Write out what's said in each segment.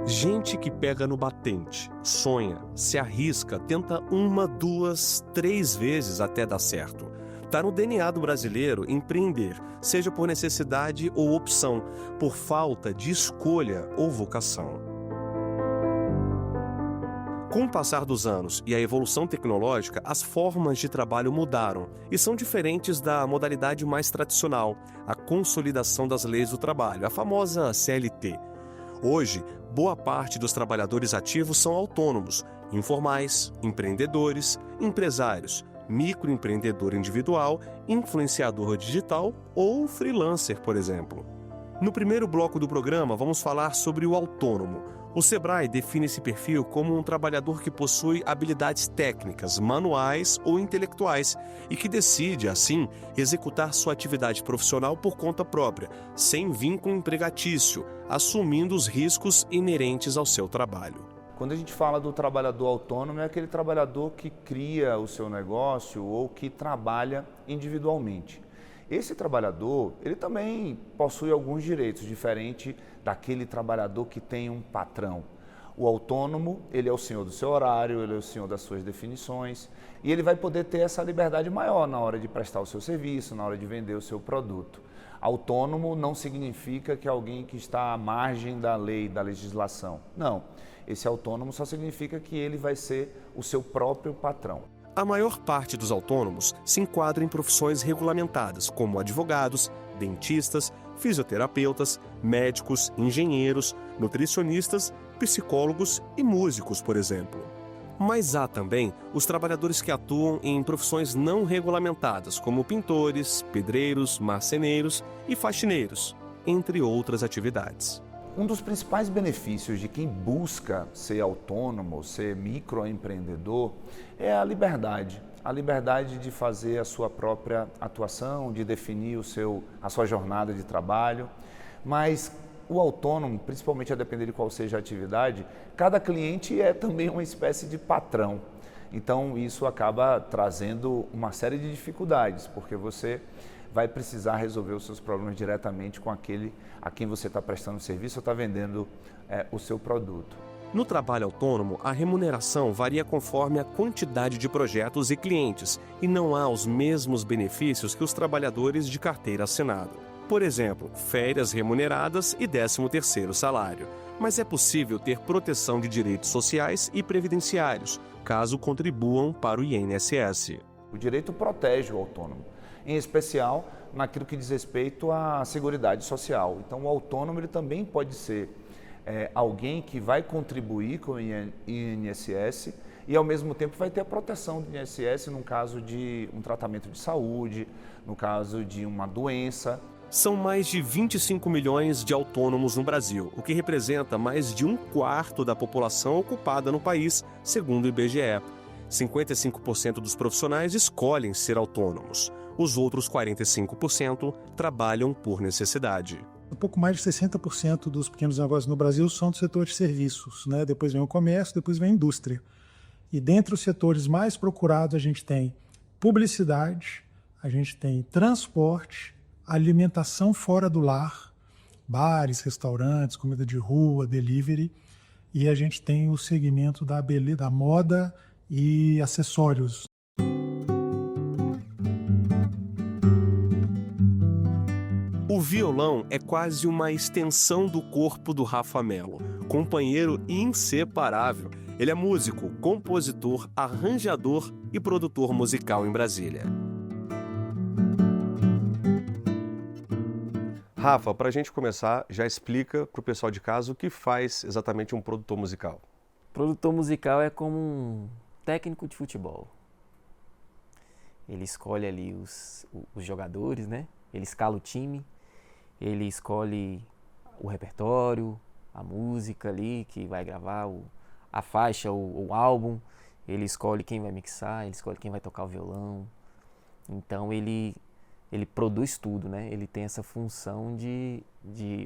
Gente que pega no batente, sonha, se arrisca, tenta 1, 2, 3 vezes até dar certo. Tá no DNA do brasileiro empreender, seja por necessidade ou opção, por falta de escolha ou vocação. Com o passar dos anos e a evolução tecnológica, as formas de trabalho mudaram e são diferentes da modalidade mais tradicional, a consolidação das leis do trabalho, a famosa CLT. Hoje, boa parte dos trabalhadores ativos são autônomos, informais, empreendedores, empresários, microempreendedor individual, influenciador digital ou freelancer, por exemplo. No primeiro bloco do programa, vamos falar sobre o autônomo. O Sebrae define esse perfil como um trabalhador que possui habilidades técnicas, manuais ou intelectuais e que decide, assim, executar sua atividade profissional por conta própria, sem vínculo empregatício, assumindo os riscos inerentes ao seu trabalho. Quando a gente fala do trabalhador autônomo, é aquele trabalhador que cria o seu negócio ou que trabalha individualmente. Esse trabalhador, ele também possui alguns direitos, diferente daquele trabalhador que tem um patrão. O autônomo, ele é o senhor do seu horário, ele é o senhor das suas definições e ele vai poder ter essa liberdade maior na hora de prestar o seu serviço, na hora de vender o seu produto. Autônomo não significa que é alguém que está à margem da lei, da legislação. Não, esse autônomo só significa que ele vai ser o seu próprio patrão. A maior parte dos autônomos se enquadra em profissões regulamentadas, como advogados, dentistas, fisioterapeutas, médicos, engenheiros, nutricionistas, psicólogos e músicos, por exemplo. Mas há também os trabalhadores que atuam em profissões não regulamentadas, como pintores, pedreiros, marceneiros e faxineiros, entre outras atividades. Um dos principais benefícios de quem busca ser autônomo, ser microempreendedor, é a liberdade. A liberdade de fazer a sua própria atuação, de definir a sua jornada de trabalho. Mas o autônomo, principalmente a depender de qual seja a atividade, cada cliente é também uma espécie de patrão. Então isso acaba trazendo uma série de dificuldades, porque você vai precisar resolver os seus problemas diretamente com aquele a quem você está prestando serviço ou está vendendo o seu produto. No trabalho autônomo, a remuneração varia conforme a quantidade de projetos e clientes e não há os mesmos benefícios que os trabalhadores de carteira assinada. Por exemplo, férias remuneradas e 13º salário. Mas é possível ter proteção de direitos sociais e previdenciários, caso contribuam para o INSS. O direito protege o autônomo, em especial naquilo que diz respeito à seguridade social. Então, o autônomo ele também pode ser alguém que vai contribuir com o INSS e, ao mesmo tempo, vai ter a proteção do INSS no caso de um tratamento de saúde, no caso de uma doença. São mais de 25 milhões de autônomos no Brasil, o que representa mais de 1/4 da população ocupada no país, segundo o IBGE. 55% dos profissionais escolhem ser autônomos. Os outros 45% trabalham por necessidade. Um pouco mais de 60% dos pequenos negócios no Brasil são do setor de serviços, né? Depois vem o comércio, depois vem a indústria. E dentre os setores mais procurados a gente tem publicidade, a gente tem transporte, alimentação fora do lar, bares, restaurantes, comida de rua, delivery, e a gente tem o segmento da beleza, da moda e acessórios. O violão é quase uma extensão do corpo do Rafa Mello, companheiro inseparável. Ele é músico, compositor, arranjador e produtor musical em Brasília. Rafa, para a gente começar, já explica para o pessoal de casa o que faz exatamente um produtor musical. Produtor musical é como um técnico de futebol. Ele escolhe ali os jogadores, né? Ele escala o time, ele escolhe o repertório, a música ali que vai gravar, a faixa, o álbum. Ele escolhe quem vai mixar, ele escolhe quem vai tocar o violão. Então ele produz tudo, né? Ele tem essa função de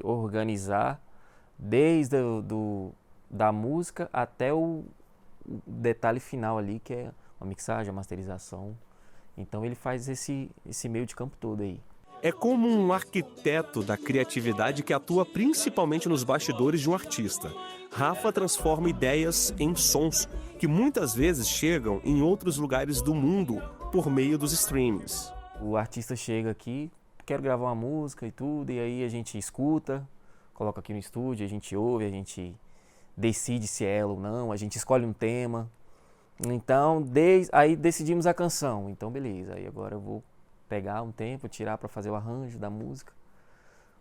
organizar desde da música até o detalhe final ali, que é a mixagem, a masterização. Então ele faz esse meio de campo todo aí. É como um arquiteto da criatividade que atua principalmente nos bastidores de um artista. Rafa transforma ideias em sons que muitas vezes chegam em outros lugares do mundo por meio dos streamings. O artista chega aqui, quero gravar uma música e tudo, e aí a gente escuta, coloca aqui no estúdio, a gente ouve, a gente decide se é ela ou não, a gente escolhe um tema. Então, aí decidimos a canção. Então, beleza, aí agora eu vou pegar um tempo, tirar para fazer o arranjo da música.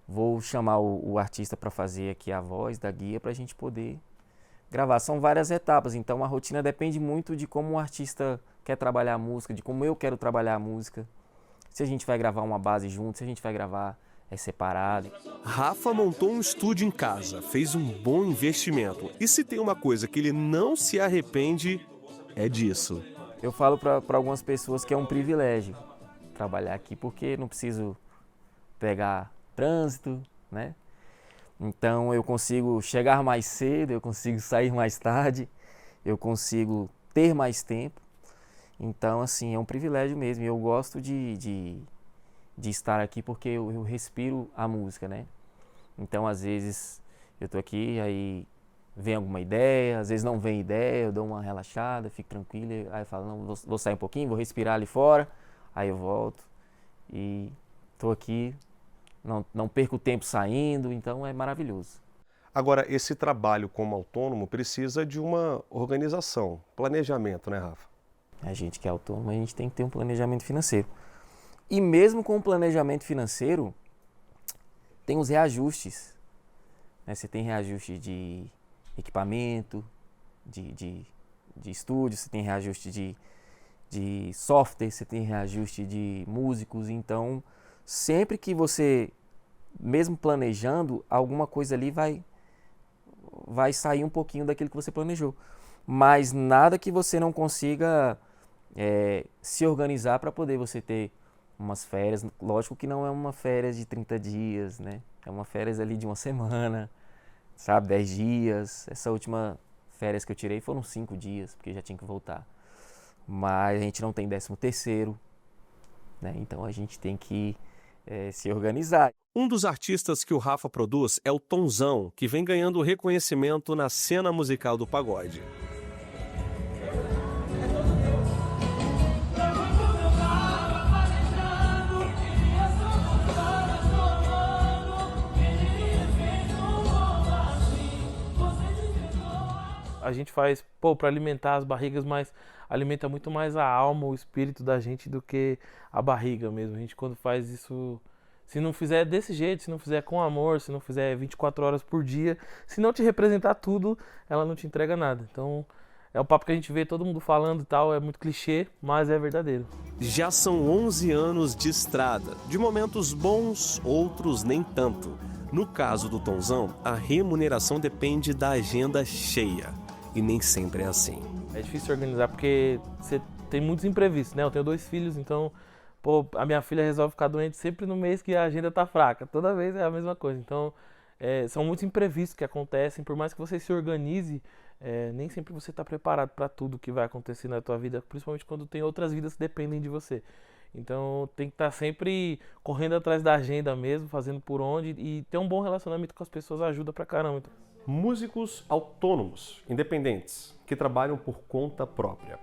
Vou chamar o artista para fazer aqui a voz da guia para a gente poder gravar. São várias etapas, então a rotina depende muito de como o artista quer trabalhar a música, de como eu quero trabalhar a música. Se a gente vai gravar uma base junto, se a gente vai gravar separado. Rafa montou um estúdio em casa, fez um bom investimento. E se tem uma coisa que ele não se arrepende, é disso. Eu falo para algumas pessoas que é um privilégio trabalhar aqui, porque não preciso pegar trânsito, né? Então eu consigo chegar mais cedo, eu consigo sair mais tarde, eu consigo ter mais tempo. Então, assim, é um privilégio mesmo. E eu gosto de estar aqui porque eu respiro a música, né? Então, às vezes, eu tô aqui, aí vem alguma ideia, às vezes não vem ideia, eu dou uma relaxada, fico tranquilo, aí eu falo, não, vou sair um pouquinho, vou respirar ali fora, aí eu volto e tô aqui, não perco tempo saindo, então é maravilhoso. Agora, esse trabalho como autônomo precisa de uma organização, planejamento, né, Rafa? A gente que é autônomo, a gente tem que ter um planejamento financeiro. E mesmo com o planejamento financeiro, tem os reajustes. Né? Você tem reajuste de equipamento, de estúdio, você tem reajuste de software, você tem reajuste de músicos. Então, sempre que você, mesmo planejando, alguma coisa ali vai sair um pouquinho daquilo que você planejou. Mas nada que você não consiga se organizar para poder você ter umas férias. Lógico que não é uma férias de 30 dias, né? É uma férias ali de uma semana, sabe? 10 dias. Essa última férias que eu tirei foram 5 dias, porque já tinha que voltar. Mas a gente não tem 13º, né? Então a gente tem que se organizar. Um dos artistas que o Rafa produz é o Tonzão, que vem ganhando reconhecimento na cena musical do pagode. A gente faz, para alimentar as barrigas, mas alimenta muito mais a alma, o espírito da gente do que a barriga mesmo. A gente, quando faz isso, se não fizer desse jeito, se não fizer com amor, se não fizer 24 horas por dia, se não te representar tudo, ela não te entrega nada. Então, é o papo que a gente vê todo mundo falando e tal, é muito clichê, mas é verdadeiro. Já são 11 anos de estrada, de momentos bons, outros nem tanto. No caso do Tonzão, a remuneração depende da agenda cheia. E nem sempre é assim. É difícil organizar porque você tem muitos imprevistos, né? Eu tenho 2 filhos, então a minha filha resolve ficar doente sempre no mês que a agenda tá fraca. Toda vez é a mesma coisa. Então, são muitos imprevistos que acontecem. Por mais que você se organize, nem sempre você está preparado para tudo que vai acontecer na tua vida, principalmente quando tem outras vidas que dependem de você. Então, tem que estar sempre correndo atrás da agenda mesmo, fazendo por onde, e ter um bom relacionamento com as pessoas ajuda pra caramba. Músicos autônomos, independentes, que trabalham por conta própria.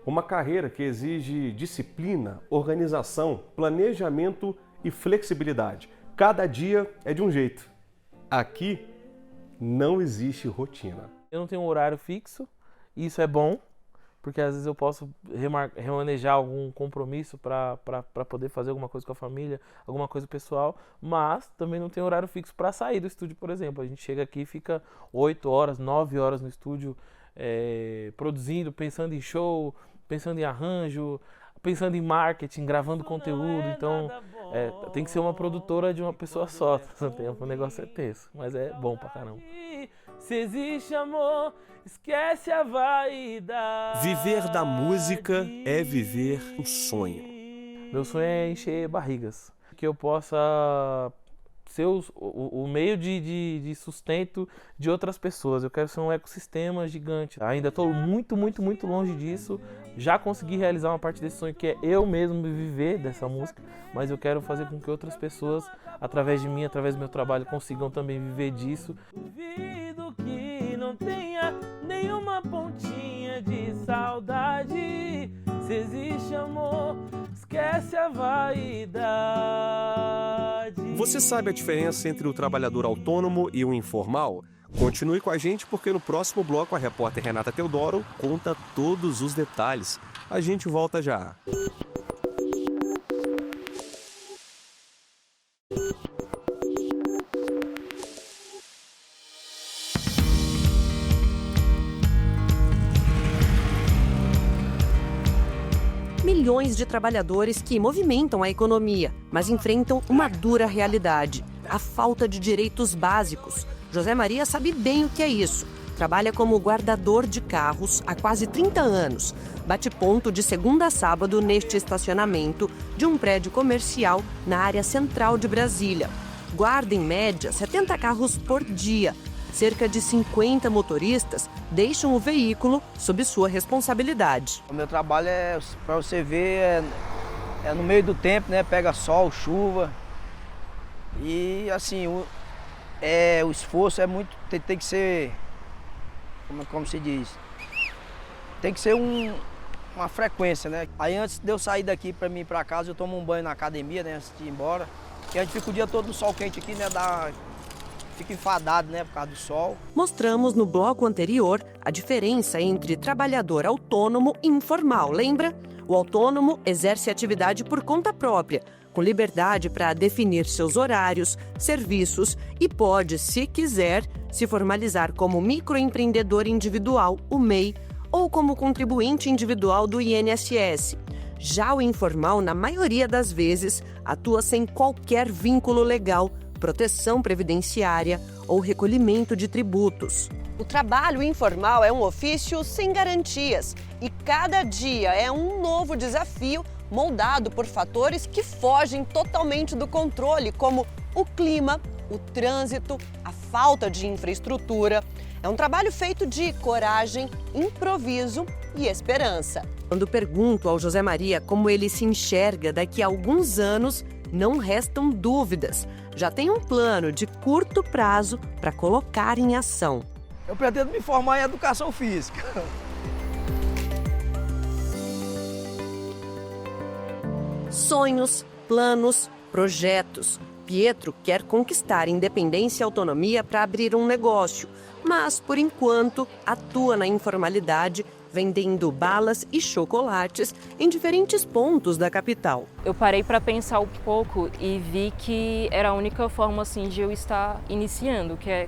Uma carreira que exige disciplina, organização, planejamento e flexibilidade. Cada dia é de um jeito. Aqui não existe rotina. Eu não tenho um horário fixo, e isso é bom, porque às vezes eu posso remanejar algum compromisso para poder fazer alguma coisa com a família, alguma coisa pessoal, mas também não tem horário fixo para sair do estúdio, por exemplo. A gente chega aqui e fica 8 horas, 9 horas no estúdio produzindo, pensando em show, pensando em arranjo, pensando em marketing, gravando conteúdo. Então tem que ser uma produtora de uma pessoa só. O negócio é tenso, mas é bom pra caramba. Se existe amor, esquece a vaidade. Viver da música é viver um sonho. Meu sonho é encher barrigas. Que eu possa ser o meio de sustento de outras pessoas. Eu quero ser um ecossistema gigante. Ainda estou muito, muito, muito longe disso. Já consegui realizar uma parte desse sonho, que é eu mesmo viver dessa música, mas eu quero fazer com que outras pessoas, através de mim, através do meu trabalho, consigam também viver disso. Duvido que não tenha nenhuma pontinha de saudade. Se existe amor, esquece a vaidade. Você sabe a diferença entre o trabalhador autônomo e o informal? Continue com a gente porque no próximo bloco a repórter Renata Teodoro conta todos os detalhes. A gente volta já. Milhões de trabalhadores que movimentam a economia, mas enfrentam uma dura realidade: a falta de direitos básicos. José Maria sabe bem o que é isso. Trabalha como guardador de carros há quase 30 anos. Bate ponto de segunda a sábado neste estacionamento de um prédio comercial na área central de Brasília. Guarda, em média, 70 carros por dia. Cerca de 50 motoristas deixam o veículo sob sua responsabilidade. O meu trabalho para você ver, é no meio do tempo, né? Pega sol, chuva. E assim, o esforço é muito, tem que ser, como se diz, tem que ser uma frequência, né? Aí antes de eu sair daqui para mim ir para casa, eu tomo um banho na academia, né? Antes de ir embora. E a gente fica o dia todo no sol quente aqui, né? Fica enfadado, né, por causa do sol. Mostramos no bloco anterior a diferença entre trabalhador autônomo e informal, lembra? O autônomo exerce atividade por conta própria, com liberdade para definir seus horários, serviços e pode, se quiser, se formalizar como microempreendedor individual, o MEI, ou como contribuinte individual do INSS. Já o informal, na maioria das vezes, atua sem qualquer vínculo legal, proteção previdenciária ou recolhimento de tributos. O trabalho informal é um ofício sem garantias e cada dia é um novo desafio moldado por fatores que fogem totalmente do controle, como o clima, o trânsito, a falta de infraestrutura. É um trabalho feito de coragem, improviso e esperança. Quando pergunto ao José Maria como ele se enxerga daqui a alguns anos, não restam dúvidas. Já tem um plano de curto prazo para colocar em ação. Eu pretendo me formar em educação física. Sonhos, planos, projetos. Pietro quer conquistar independência e autonomia para abrir um negócio, mas, por enquanto, atua na informalidade, vendendo balas e chocolates em diferentes pontos da capital. Eu parei para pensar um pouco e vi que era a única forma assim, de eu estar iniciando, que é,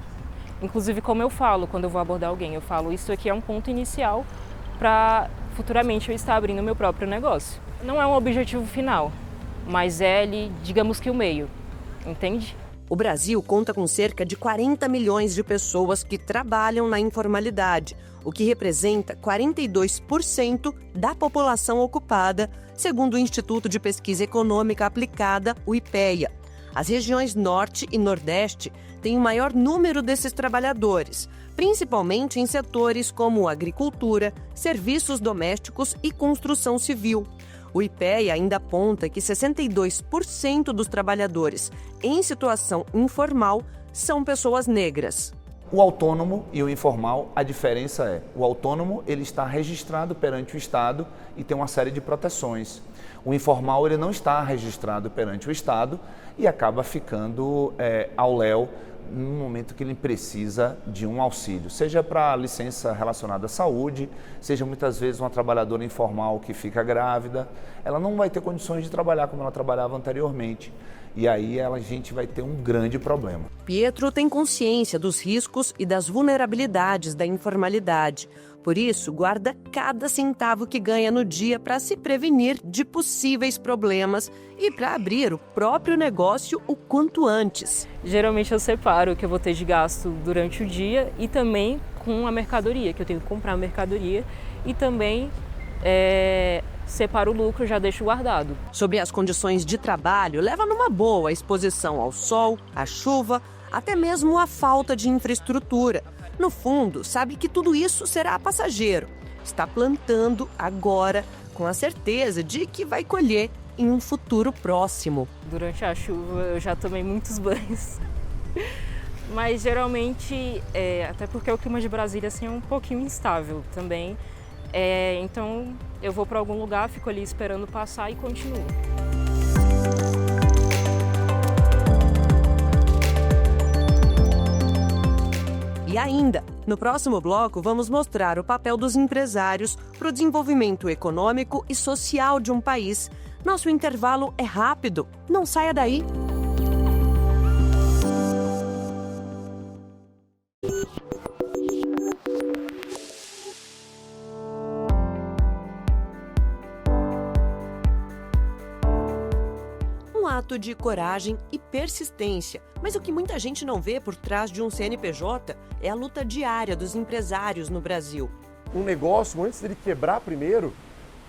inclusive, como eu falo quando eu vou abordar alguém, eu falo, isso aqui é um ponto inicial para futuramente eu estar abrindo meu próprio negócio. Não é um objetivo final, mas é, digamos que o meio, entende? O Brasil conta com cerca de 40 milhões de pessoas que trabalham na informalidade, o que representa 42% da população ocupada, segundo o Instituto de Pesquisa Econômica Aplicada, o IPEA. As regiões Norte e Nordeste têm o maior número desses trabalhadores, principalmente em setores como agricultura, serviços domésticos e construção civil. O IPEA ainda aponta que 62% dos trabalhadores em situação informal são pessoas negras. O autônomo e o informal, a diferença é, o autônomo ele está registrado perante o Estado e tem uma série de proteções. O informal ele não está registrado perante o Estado e acaba ficando ao léu no momento que ele precisa de um auxílio, seja para licença relacionada à saúde, seja muitas vezes uma trabalhadora informal que fica grávida, ela não vai ter condições de trabalhar como ela trabalhava anteriormente. E aí a gente vai ter um grande problema. Pietro tem consciência dos riscos e das vulnerabilidades da informalidade. Por isso, guarda cada centavo que ganha no dia para se prevenir de possíveis problemas e para abrir o próprio negócio o quanto antes. Geralmente eu separo o que eu vou ter de gasto durante o dia e também com a mercadoria, que eu tenho que comprar a mercadoria e também separo o lucro e já deixo guardado. Sobre as condições de trabalho, leva numa boa a exposição ao sol, à chuva, até mesmo a falta de infraestrutura. No fundo, sabe que tudo isso será passageiro. Está plantando agora, com a certeza de que vai colher em um futuro próximo. Durante a chuva eu já tomei muitos banhos. Mas geralmente, até porque o clima de Brasília assim, é um pouquinho instável também. Então eu vou para algum lugar, fico ali esperando passar e continuo. E ainda, no próximo bloco, vamos mostrar o papel dos empresários para o desenvolvimento econômico e social de um país. Nosso intervalo é rápido, não saia daí! Ato de coragem e persistência. Mas o que muita gente não vê por trás de um CNPJ é a luta diária dos empresários no Brasil. Um negócio, antes dele quebrar primeiro,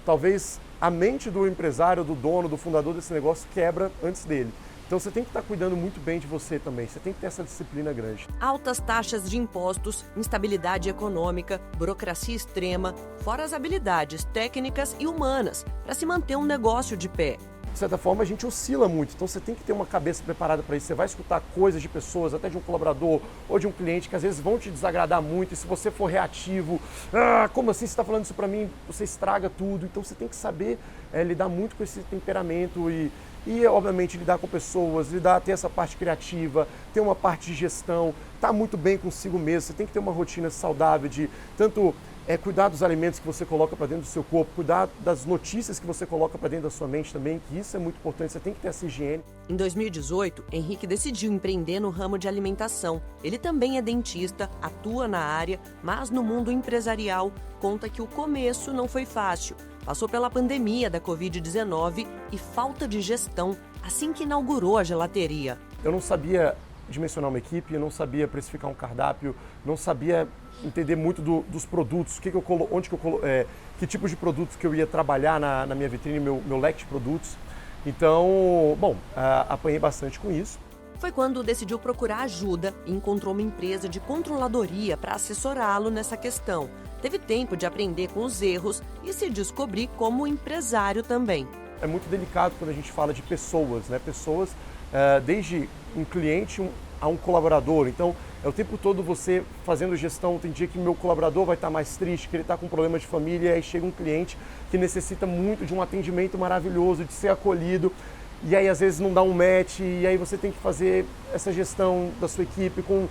talvez a mente do empresário, do dono, do fundador desse negócio quebra antes dele. Então você tem que estar cuidando muito bem de você também, você tem que ter essa disciplina grande. Altas taxas de impostos, instabilidade econômica, burocracia extrema, fora as habilidades técnicas e humanas para se manter um negócio de pé. De certa forma, a gente oscila muito, então você tem que ter uma cabeça preparada para isso. Você vai escutar coisas de pessoas, até de um colaborador ou de um cliente, que às vezes vão te desagradar muito, e se você for reativo, como assim você está falando isso para mim? Você estraga tudo. Então você tem que saber lidar muito com esse temperamento e obviamente, lidar com pessoas, ter essa parte criativa, ter uma parte de gestão, estar muito bem consigo mesmo. Você tem que ter uma rotina saudável de tanto cuidar dos alimentos que você coloca para dentro do seu corpo, cuidar das notícias que você coloca para dentro da sua mente também, que isso é muito importante, você tem que ter essa higiene. Em 2018, Henrique decidiu empreender no ramo de alimentação. Ele também é dentista, atua na área, mas no mundo empresarial, conta que o começo não foi fácil. Passou pela pandemia da Covid-19 e falta de gestão assim que inaugurou a gelateria. Eu não sabia dimensionar uma equipe, eu não sabia precificar um cardápio, não sabia entender muito dos produtos, que tipos de produtos que eu ia trabalhar na minha vitrine, meu leque de produtos. Então, apanhei bastante com isso. Foi quando decidiu procurar ajuda e encontrou uma empresa de controladoria para assessorá-lo nessa questão. Teve tempo de aprender com os erros e se descobrir como empresário também. É muito delicado quando a gente fala de pessoas, né? Pessoas, desde um cliente a um colaborador. Então, é o tempo todo você fazendo gestão. Tem dia que meu colaborador vai estar mais triste, que ele está com problema de família, e aí chega um cliente que necessita muito de um atendimento maravilhoso, de ser acolhido, e aí às vezes não dá um match, e aí você tem que fazer essa gestão da sua equipe com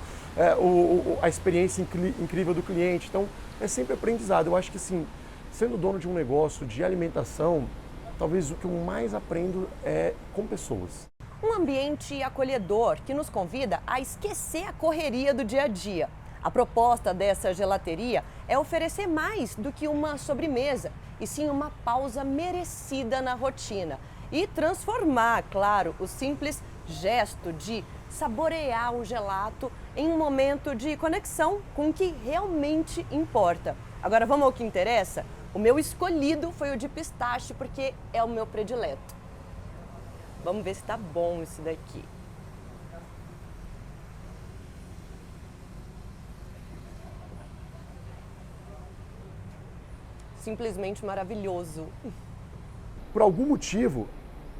a experiência incrível do cliente. Então, é sempre aprendizado. Eu acho que, assim, sendo dono de um negócio de alimentação, talvez o que eu mais aprendo é com pessoas. Um ambiente acolhedor que nos convida a esquecer a correria do dia a dia. A proposta dessa gelateria é oferecer mais do que uma sobremesa, e sim uma pausa merecida na rotina. E transformar, claro, o simples gesto de saborear o gelato em um momento de conexão com o que realmente importa. Agora vamos ao que interessa? O meu escolhido foi o de pistache, porque é o meu predileto. Vamos ver se tá bom esse daqui. Simplesmente maravilhoso. Por algum motivo,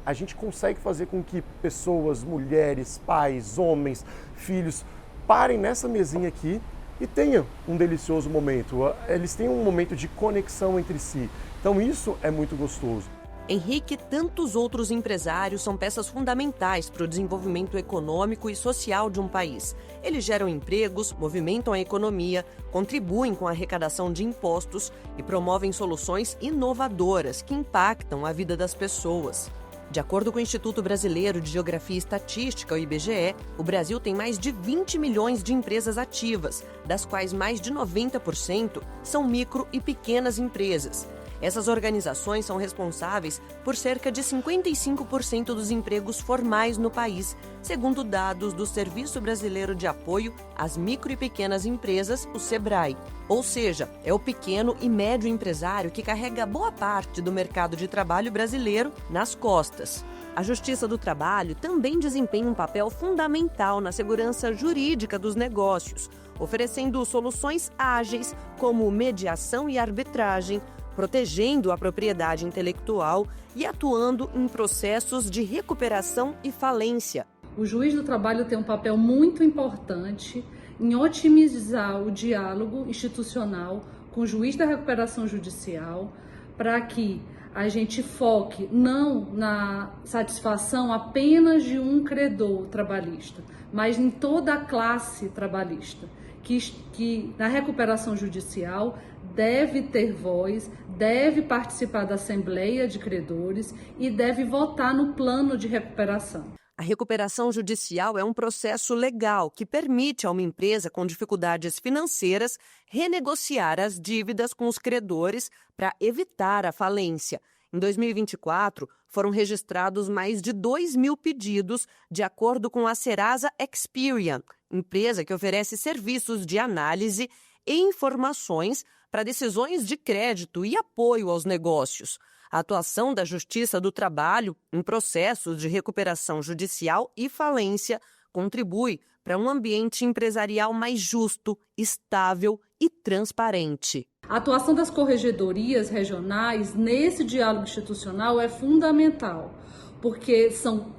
a gente consegue fazer com que pessoas, mulheres, pais, homens, filhos, parem nessa mesinha aqui e tenham um delicioso momento. Eles têm um momento de conexão entre si. Então isso é muito gostoso. Henrique e tantos outros empresários são peças fundamentais para o desenvolvimento econômico e social de um país. Eles geram empregos, movimentam a economia, contribuem com a arrecadação de impostos e promovem soluções inovadoras que impactam a vida das pessoas. De acordo com o Instituto Brasileiro de Geografia e Estatística, o IBGE, o Brasil tem mais de 20 milhões de empresas ativas, das quais mais de 90% são micro e pequenas empresas. Essas organizações são responsáveis por cerca de 55% dos empregos formais no país, segundo dados do Serviço Brasileiro de Apoio às Micro e Pequenas Empresas, o SEBRAE. Ou seja, é o pequeno e médio empresário que carrega boa parte do mercado de trabalho brasileiro nas costas. A Justiça do Trabalho também desempenha um papel fundamental na segurança jurídica dos negócios, oferecendo soluções ágeis como mediação e arbitragem, protegendo a propriedade intelectual e atuando em processos de recuperação e falência. O juiz do trabalho tem um papel muito importante em otimizar o diálogo institucional com o juiz da recuperação judicial para que a gente foque não na satisfação apenas de um credor trabalhista, mas em toda a classe trabalhista, que na recuperação judicial deve ter voz, deve participar da Assembleia de Credores e deve votar no plano de recuperação. A recuperação judicial é um processo legal que permite a uma empresa com dificuldades financeiras renegociar as dívidas com os credores para evitar a falência. Em 2024, foram registrados mais de 2.000 pedidos, de acordo com a Serasa Experian, empresa que oferece serviços de análise e informações para decisões de crédito e apoio aos negócios. A atuação da Justiça do Trabalho em processos de recuperação judicial e falência contribui para um ambiente empresarial mais justo, estável e transparente. A atuação das corregedorias regionais nesse diálogo institucional é fundamental, porque são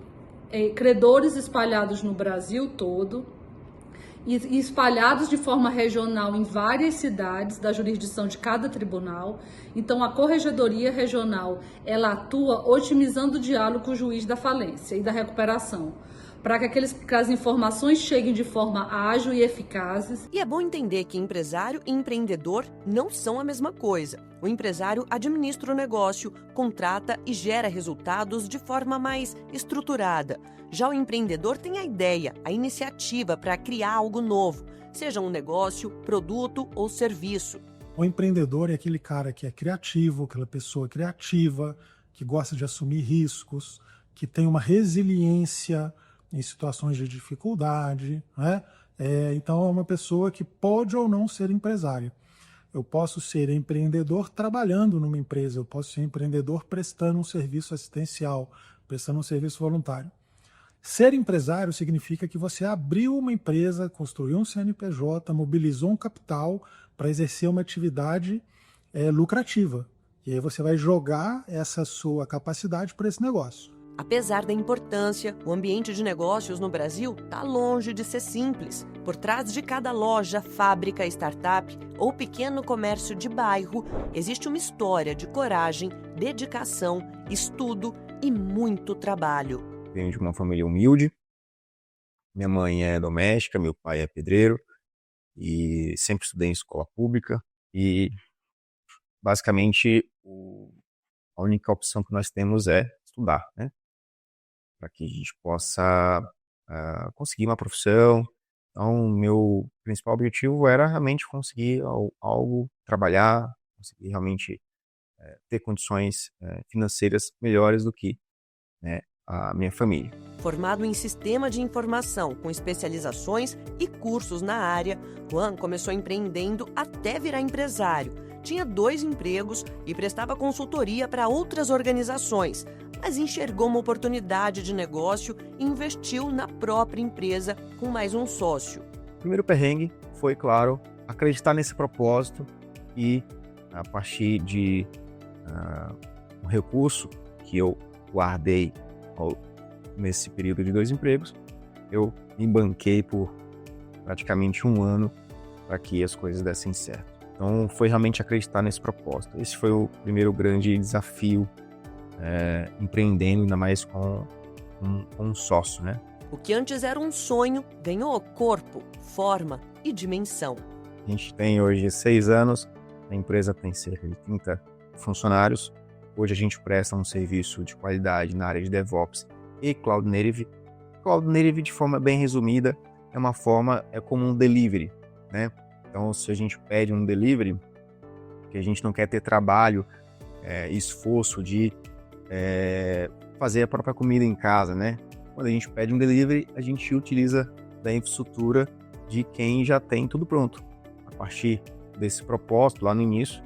credores espalhados no Brasil todo e espalhados de forma regional em várias cidades da jurisdição de cada tribunal. Então, a corregedoria regional, ela atua otimizando o diálogo com o juiz da falência e da recuperação, para que as informações cheguem de forma ágil e eficazes. E é bom entender que empresário e empreendedor não são a mesma coisa. O empresário administra o negócio, contrata e gera resultados de forma mais estruturada. Já o empreendedor tem a ideia, a iniciativa para criar algo novo, seja um negócio, produto ou serviço. O empreendedor é aquele cara que é criativo, aquela pessoa criativa, que gosta de assumir riscos, que tem uma resiliência em situações de dificuldade, né? Então é uma pessoa que pode ou não ser empresário. Eu posso ser empreendedor trabalhando numa empresa, eu posso ser empreendedor prestando um serviço assistencial, prestando um serviço voluntário. Ser empresário significa que você abriu uma empresa, construiu um CNPJ, mobilizou um capital para exercer uma atividade lucrativa. E aí você vai jogar essa sua capacidade para esse negócio. Apesar da importância, o ambiente de negócios no Brasil está longe de ser simples. Por trás de cada loja, fábrica, startup ou pequeno comércio de bairro, existe uma história de coragem, dedicação, estudo e muito trabalho. Venho de uma família humilde, minha mãe é doméstica, meu pai é pedreiro e sempre estudei em escola pública e basicamente a única opção que nós temos é estudar, né? Para que a gente possa conseguir uma profissão. Então, meu principal objetivo era realmente conseguir algo, trabalhar, conseguir realmente ter condições financeiras melhores do que, né, a minha família. Formado em sistema de informação, com especializações e cursos na área, Juan começou empreendendo até virar empresário. Tinha 2 empregos e prestava consultoria para outras organizações, mas enxergou uma oportunidade de negócio e investiu na própria empresa com mais um sócio. O primeiro perrengue foi, claro, acreditar nesse propósito e, a partir de um recurso que eu guardei nesse período de 2 empregos, eu me banquei por praticamente 1 ano para que as coisas dessem certo. Então, foi realmente acreditar nesse propósito. Esse foi o primeiro grande desafio empreendendo, ainda mais com um sócio, né? O que antes era um sonho ganhou corpo, forma e dimensão. A gente tem hoje 6 anos, a empresa tem cerca de 30 funcionários. Hoje a gente presta um serviço de qualidade na área de DevOps e Cloud Native. Cloud Native, de forma bem resumida, é como um delivery, né? Então, se a gente pede um delivery, que a gente não quer ter trabalho esforço de fazer a própria comida em casa, né? Quando a gente pede um delivery, a gente utiliza da infraestrutura de quem já tem tudo pronto. A partir desse propósito, lá no início,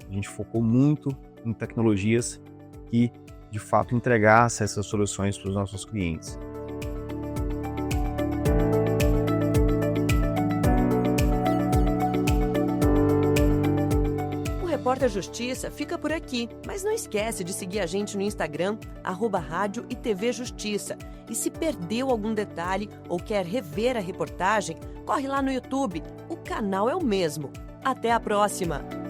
a gente focou muito em tecnologias que, de fato, entregassem essas soluções para os nossos clientes. O Repórter Justiça fica por aqui, mas não esquece de seguir a gente no Instagram, @Rádio e TV Justiça. E se perdeu algum detalhe ou quer rever a reportagem, corre lá no YouTube, o canal é o mesmo. Até a próxima!